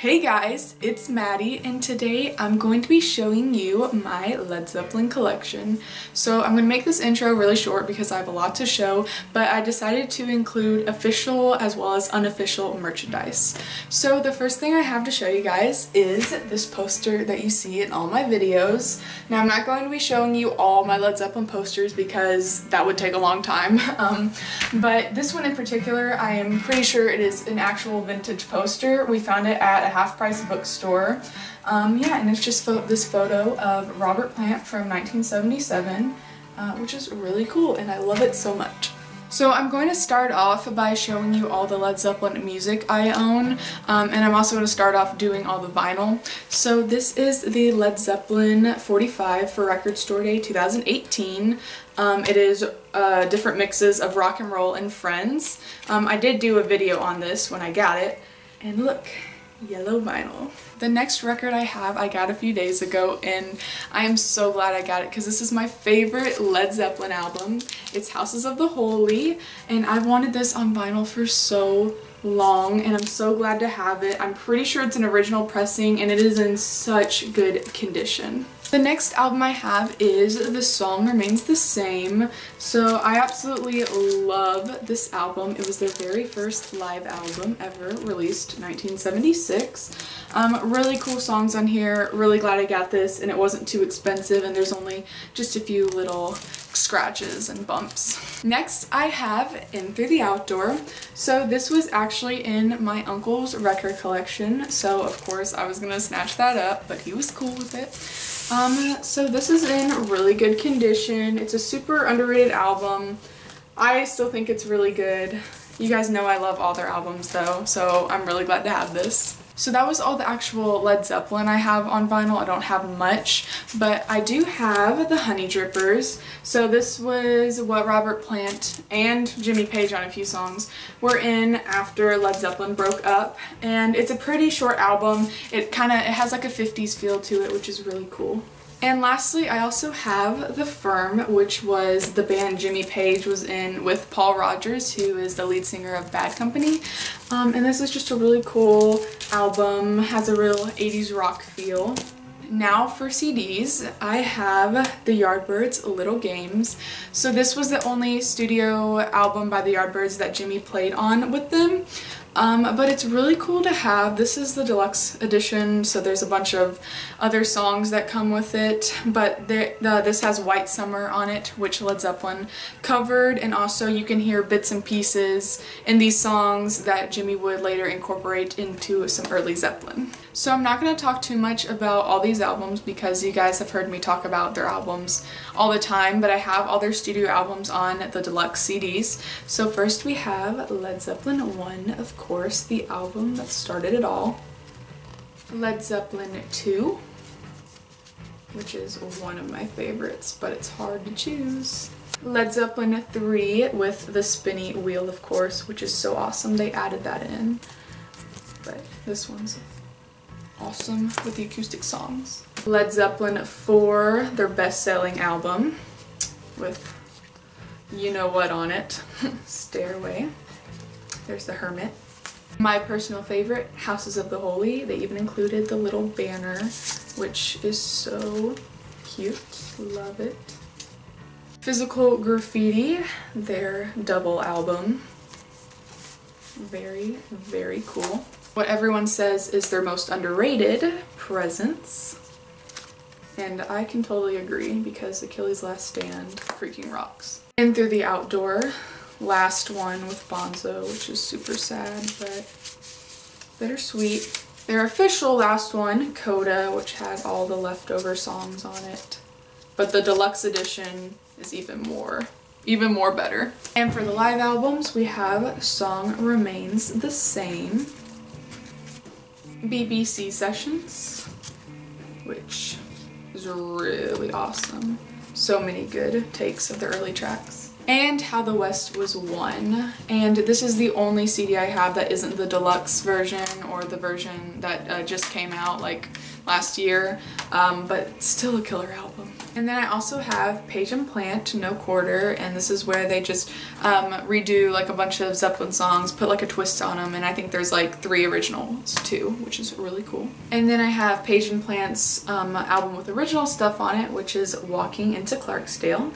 Hey guys, it's Maddie and today I'm going to be showing you my Led Zeppelin collection. So I'm going to make this intro really short because I have a lot to show, but I decided to include official as well as unofficial merchandise. So the first thing I have to show you guys is this poster that you see in all my videos. Now I'm not going to be showing you all my Led Zeppelin posters because that would take a long time, but this one in particular I am pretty sure it is an actual vintage poster. We found it at a half-price bookstore. Yeah, and it's just this photo of Robert Plant from 1977, which is really cool and I love it so much. So I'm going to start off by showing you all the Led Zeppelin music I own, and I'm also going to start off doing all the vinyl. So this is the Led Zeppelin 45 for Record Store Day 2018. It is different mixes of rock and roll and Friends. I did do a video on this when I got it, and look. Yellow vinyl. The next record I got a few days ago, and I am so glad I got it because this is my favorite Led Zeppelin album. It's Houses of the Holy, and I've wanted this on vinyl for so long and I'm so glad to have it. I'm pretty sure it's an original pressing and it is in such good condition. The next album I have is The Song Remains the Same. So I absolutely love this album. It was their very first live album ever, released 1976. Really cool songs on here. Really glad I got this and it wasn't too expensive and there's only just a few little scratches and bumps. Next I have In Through the Outdoor. So this was actually in my uncle's record collection, so of course I was gonna snatch that up, but he was cool with it. So this is in really good condition. It's a super underrated album. I still think it's really good. You guys know I love all their albums though, so I'm really glad to have this. So that was all the actual Led Zeppelin I have on vinyl. I don't have much, but I do have the Honey Drippers. So this was what Robert Plant and Jimmy Page on a few songs were in after Led Zeppelin broke up. And it's a pretty short album. It has like a 50s feel to it, which is really cool. And lastly, I also have The Firm, which was the band Jimmy Page was in with Paul Rodgers, who is the lead singer of Bad Company. And this is just a really cool album, has a real 80s rock feel. Now for CDs, I have the Yardbirds, Little Games. So this was the only studio album by the Yardbirds that Jimmy played on with them. But it's really cool to have. This is the deluxe edition, so there's a bunch of other songs that come with it, but this has White Summer on it, which Led Zeppelin covered, and also you can hear bits and pieces in these songs that Jimmy would later incorporate into some early Zeppelin. So I'm not going to talk too much about all these albums because you guys have heard me talk about their albums all the time, but I have all their studio albums on the deluxe CDs. So first we have Led Zeppelin 1, of course, the album that started it all. Led Zeppelin 2, which is one of my favorites, but it's hard to choose. Led Zeppelin 3 with the spinny wheel, of course, which is so awesome. They added that in, but this one's awesome with the acoustic songs. Led Zeppelin 4, their best-selling album with you know what on it. Stairway. There's the Hermit. My personal favorite, Houses of the Holy. They even included the little banner, which is so cute. Love it. Physical Graffiti, their double album. Very, very cool. What everyone says is their most underrated, Presence. And I can totally agree because Achilles' Last Stand freaking rocks. In Through the Outdoor, last one with Bonzo, which is super sad, but bittersweet. Their official last one, Coda, which had all the leftover songs on it. But the deluxe edition is even more better. And for the live albums, we have Song Remains the Same, BBC Sessions, which is really awesome. So many good takes of the early tracks. and How the West Was Won. And this is the only CD I have that isn't the deluxe version or the version that just came out like last year, but still a killer album. And then I also have Page and Plant, No Quarter, and this is where they just redo like a bunch of Zeppelin songs, put like a twist on them, and I think there's like 3 originals too, which is really cool. And then I have Page and Plant's album with original stuff on it, which is Walking into Clarksdale,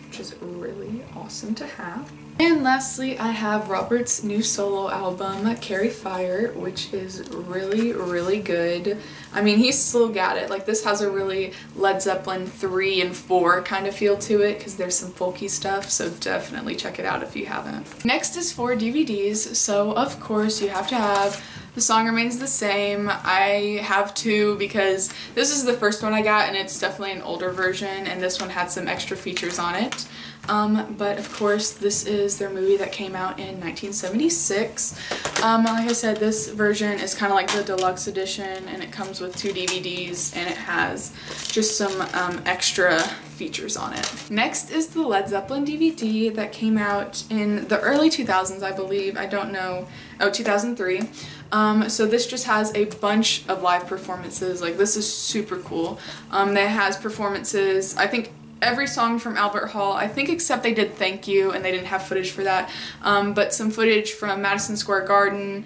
which is really awesome to have. And lastly, I have Robert's new solo album, Carry Fire, which is really, really good. I mean, he's still got it. Like, this has a really Led Zeppelin 3 and 4 kind of feel to it because there's some folky stuff, so definitely check it out if you haven't. Next is 4 DVDs, so of course you have to have The Song Remains the Same. I have 2 because this is the first one I got and it's definitely an older version, and this one had some extra features on it. But of course this is their movie that came out in 1976. Like I said, this version is kind of like the deluxe edition, and it comes with 2 DVDs and it has just some extra features on it. Next is the Led Zeppelin DVD that came out in the early 2000s, I believe. I don't know. Oh, 2003. So this just has a bunch of live performances. Like, this is super cool. That has performances, I think, every song from Albert Hall, I think, except they did Thank You and they didn't have footage for that, but some footage from Madison Square Garden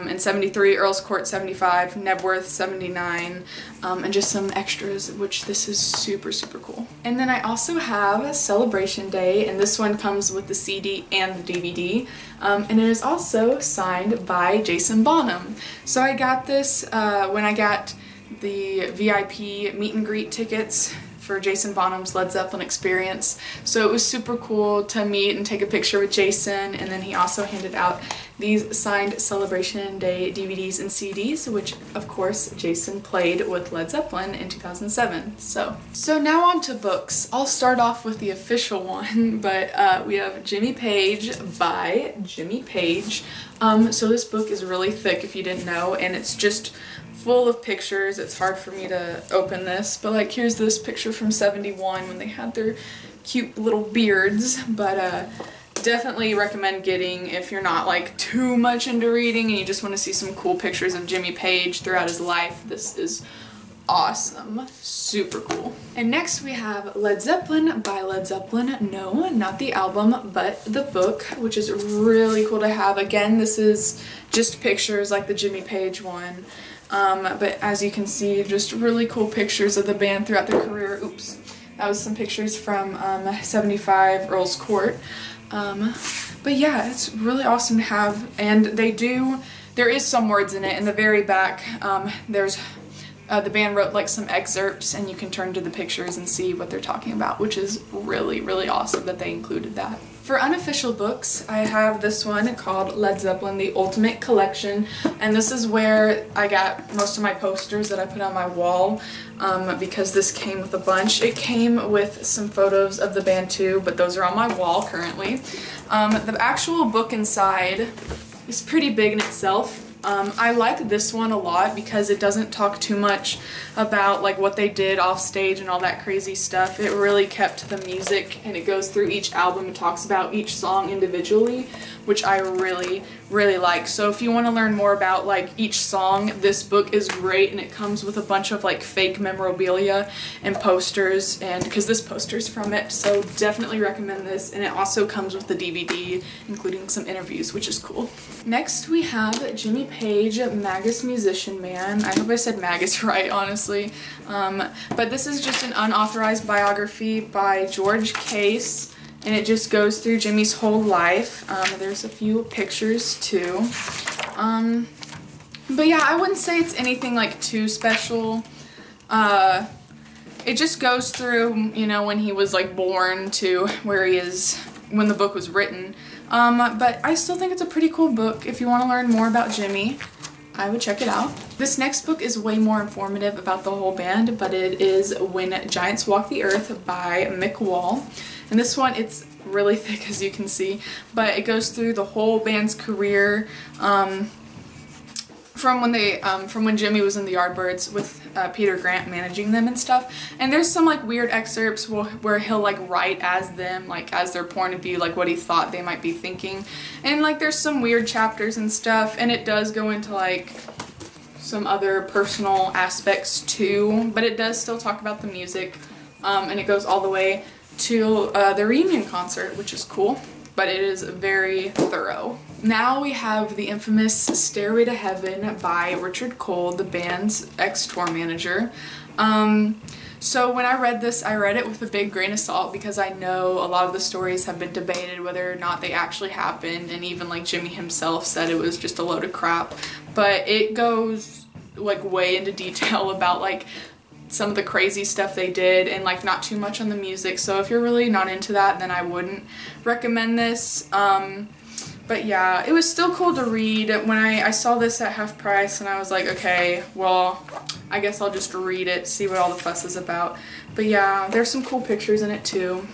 in 73, Earl's Court 75, Nebworth 79, and just some extras, which this is super, super cool. And then I also have Celebration Day, and this one comes with the CD and the DVD, and it is also signed by Jason Bonham. So I got this when I got the VIP meet and greet tickets for Jason Bonham's Led Zeppelin experience. So it was super cool to meet and take a picture with Jason, and then he also handed out these signed Celebration Day DVDs and CDs, which of course Jason played with Led Zeppelin in 2007. So now on to books. I'll start off with the official one, but we have Jimmy Page by Jimmy Page. So this book is really thick if you didn't know, and it's just full of pictures. It's hard for me to open this, but like, here's this picture from 71 when they had their cute little beards. But definitely recommend getting if you're not like too much into reading and you just want to see some cool pictures of Jimmy Page throughout his life. This is awesome. Super cool. And next we have Led Zeppelin by Led Zeppelin. No, not the album, but the book, which is really cool to have. Again, this is just pictures like the Jimmy Page one. But as you can see, just really cool pictures of the band throughout their career. Oops. That was some pictures from 75 Earl's Court. But yeah, it's really awesome to have. And there is some words in it. In the very back, there's the band wrote like some excerpts, and you can turn to the pictures and see what they're talking about, which is really, really awesome that they included that. For unofficial books, I have this one called Led Zeppelin, The Ultimate Collection, and this is where I got most of my posters that I put on my wall, because this came with a bunch. It came with some photos of the band too, but those are on my wall currently. The actual book inside is pretty big in itself. I like this one a lot because it doesn't talk too much about like what they did off stage and all that crazy stuff. It really kept the music, and it goes through each album and talks about each song individually, which I really, really like. So if you want to learn more about like each song, this book is great, and it comes with a bunch of like fake memorabilia and posters, and because this poster's from it, so definitely recommend this. And it also comes with the DVD, including some interviews, which is cool. Next we have Jimmy Page, Magus Musician Man. I hope I said Magus right, honestly. But this is just an unauthorized biography by George Case, and it just goes through Jimmy's whole life. There's a few pictures too. But yeah, I wouldn't say it's anything like too special. It just goes through, you know, when he was like born to where he is when the book was written. But I still think it's a pretty cool book. If you want to learn more about Jimmy, I would check it out. This next book is way more informative about the whole band, but it is When Giants Walk the Earth by Mick Wall. And this one, it's really thick as you can see, but it goes through the whole band's career from when Jimmy was in the Yardbirds with Peter Grant managing them and stuff. And there's some like weird excerpts where he'll like write as them, like as their point of view, like what he thought they might be thinking. And like there's some weird chapters and stuff, and it does go into like some other personal aspects too, but it does still talk about the music, and it goes all the way to the reunion concert, which is cool, but it is very thorough. Now we have the infamous Stairway to Heaven by Richard Cole, the band's ex-tour manager. So when I read this, I read it with a big grain of salt because I know a lot of the stories have been debated whether or not they actually happened, and even like Jimmy himself said it was just a load of crap. But it goes like way into detail about like some of the crazy stuff they did, and like not too much on the music. So if you're really not into that, then I wouldn't recommend this. But yeah, it was still cool to read. When I saw this at half price, and I was like, okay, well, I guess I'll just read it, see what all the fuss is about. But yeah, there's some cool pictures in it too.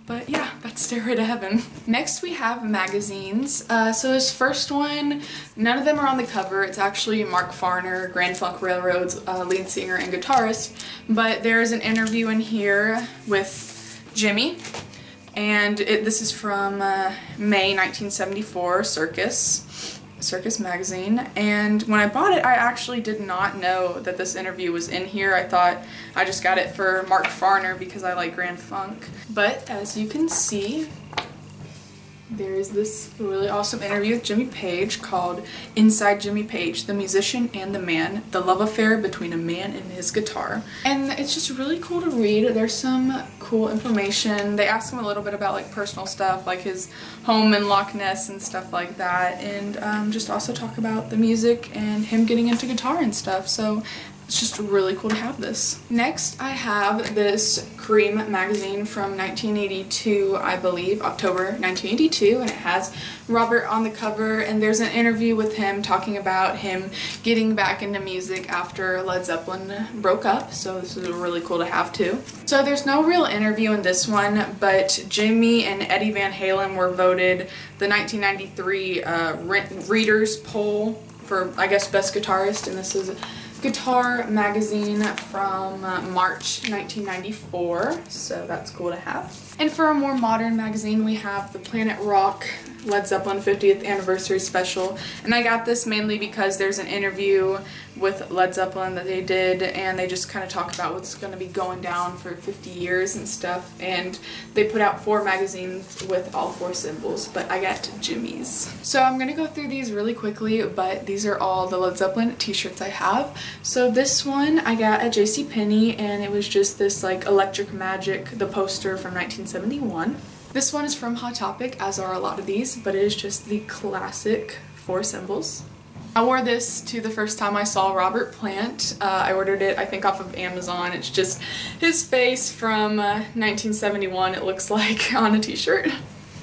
But yeah, that's Stairway to Heaven. Next we have magazines. So this first one, none of them are on the cover. It's actually Mark Farner, Grand Funk Railroad's lead singer and guitarist. But there's an interview in here with Jimmy. And this is from May 1974, Circus magazine. And when I bought it, I actually did not know that this interview was in here. I thought I just got it for Mark Farner because I like Grand Funk. But as you can see, there is this really awesome interview with Jimmy Page called Inside Jimmy Page, the Musician and the Man, the Love Affair Between a Man and His Guitar. And it's just really cool to read. There's some cool information. They ask him a little bit about like personal stuff, like his home in Loch Ness and stuff like that, and just also talk about the music and him getting into guitar and stuff. So it's just really cool to have this. Next, I have this Cream magazine from 1982, I believe, October 1982, and it has Robert on the cover, and there's an interview with him talking about him getting back into music after Led Zeppelin broke up, so this is really cool to have too. So there's no real interview in this one, but Jimmy and Eddie Van Halen were voted the 1993 Readers poll for, I guess, Best Guitarist, and this is Guitar magazine from March 1994, so that's cool to have. And for a more modern magazine, we have the Planet Rock Led Zeppelin 50th Anniversary Special, and I got this mainly because there's an interview with Led Zeppelin that they did, and they just kind of talk about what's going to be going down for 50 years and stuff, and they put out 4 magazines with all 4 symbols, but I got Jimmy's. So I'm going to go through these really quickly, but these are all the Led Zeppelin t-shirts I have. So this one I got at JCPenney, and it was just this like Electric Magic, the poster from 1971. This one is from Hot Topic, as are a lot of these, but it is just the classic 4 symbols. I wore this to the first time I saw Robert Plant. I ordered it, I think, off of Amazon. It's just his face from 1971, it looks like, on a t-shirt.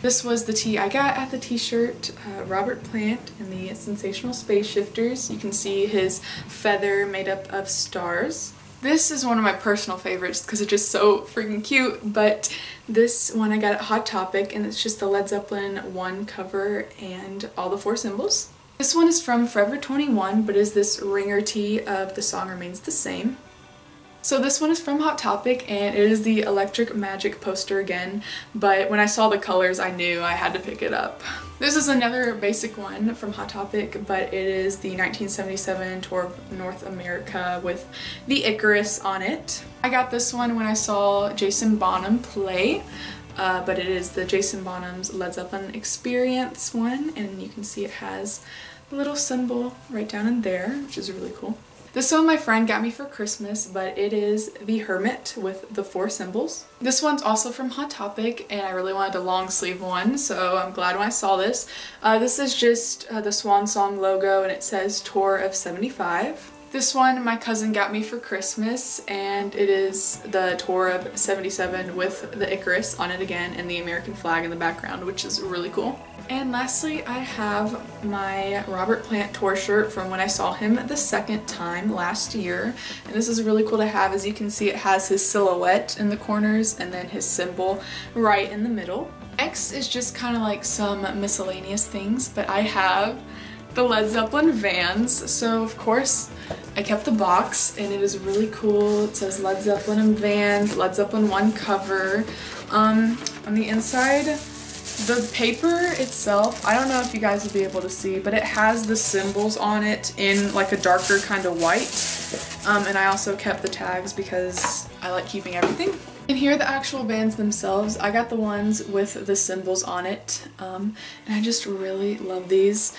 This was the tee I got at the t-shirt, Robert Plant and the Sensational Space Shifters. You can see his feather made up of stars. This is one of my personal favorites because it's just so freaking cute, but this one I got at Hot Topic, and it's just the Led Zeppelin 1 cover and all the 4 symbols. This one is from Forever 21, but is this ringer tee of The Song Remains the Same. So this one is from Hot Topic, and it is the Electric Magic poster again, but when I saw the colors I knew I had to pick it up. This is another basic one from Hot Topic, but it is the 1977 Tour of North America with the Icarus on it. I got this one when I saw Jason Bonham play, but it is the Jason Bonham's Led Zeppelin Experience one, and you can see it has a little symbol right down in there, which is really cool. This one my friend got me for Christmas, but it is the Hermit with the 4 symbols. This one's also from Hot Topic, and I really wanted a long sleeve one, so I'm glad when I saw this. This is just the Swan Song logo, and it says Tour of 75. This one my cousin got me for Christmas, and it is the Tour of 77 with the Icarus on it again and the American flag in the background, which is really cool. And lastly, I have my Robert Plant tour shirt from when I saw him the second time last year. And this is really cool to have. As you can see, it has his silhouette in the corners and then his symbol right in the middle. Next is just kind of like some miscellaneous things, but I have the Led Zeppelin Vans. So of course I kept the box and it is really cool. It says Led Zeppelin and Vans, Led Zeppelin 1 cover. On the inside, the paper itself, I don't know if you guys will be able to see, but it has the symbols on it in like a darker kind of white. And I also kept the tags because I like keeping everything. And here are the actual Vans themselves. I got the ones with the symbols on it, and I just really love these.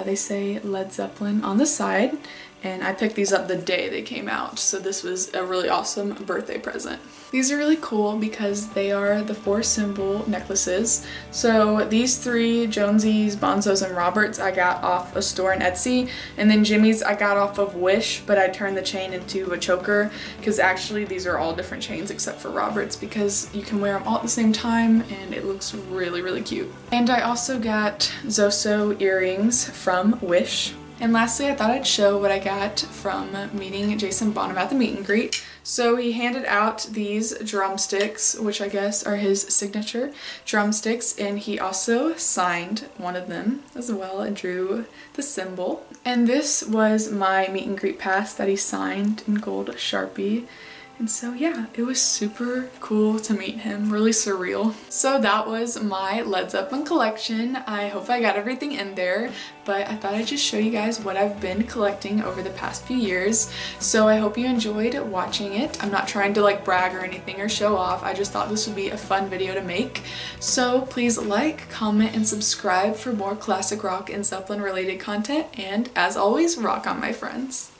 They say Led Zeppelin on the side, and I picked these up the day they came out, so this was a really awesome birthday present. These are really cool because they are the 4 symbol necklaces. So these 3, Jonesy's, Bonzo's, and Robert's, I got off a store in Etsy, and then Jimmy's I got off of Wish, but I turned the chain into a choker because actually these are all different chains except for Robert's because you can wear them all at the same time and it looks really, really cute. And I also got Zoso earrings from Wish. And lastly, I thought I'd show what I got from meeting Jason Bonham at the meet and greet. So he handed out these drumsticks, which I guess are his signature drumsticks, and he also signed one of them as well and drew the symbol. And this was my meet and greet pass that he signed in gold Sharpie. And so yeah, it was super cool to meet him, really surreal. So that was my Led Zeppelin collection. I hope I got everything in there, but I thought I'd just show you guys what I've been collecting over the past few years. So I hope you enjoyed watching it. I'm not trying to like brag or anything or show off. I just thought this would be a fun video to make. So please like, comment, and subscribe for more classic rock and Zeppelin related content. And as always, rock on, my friends.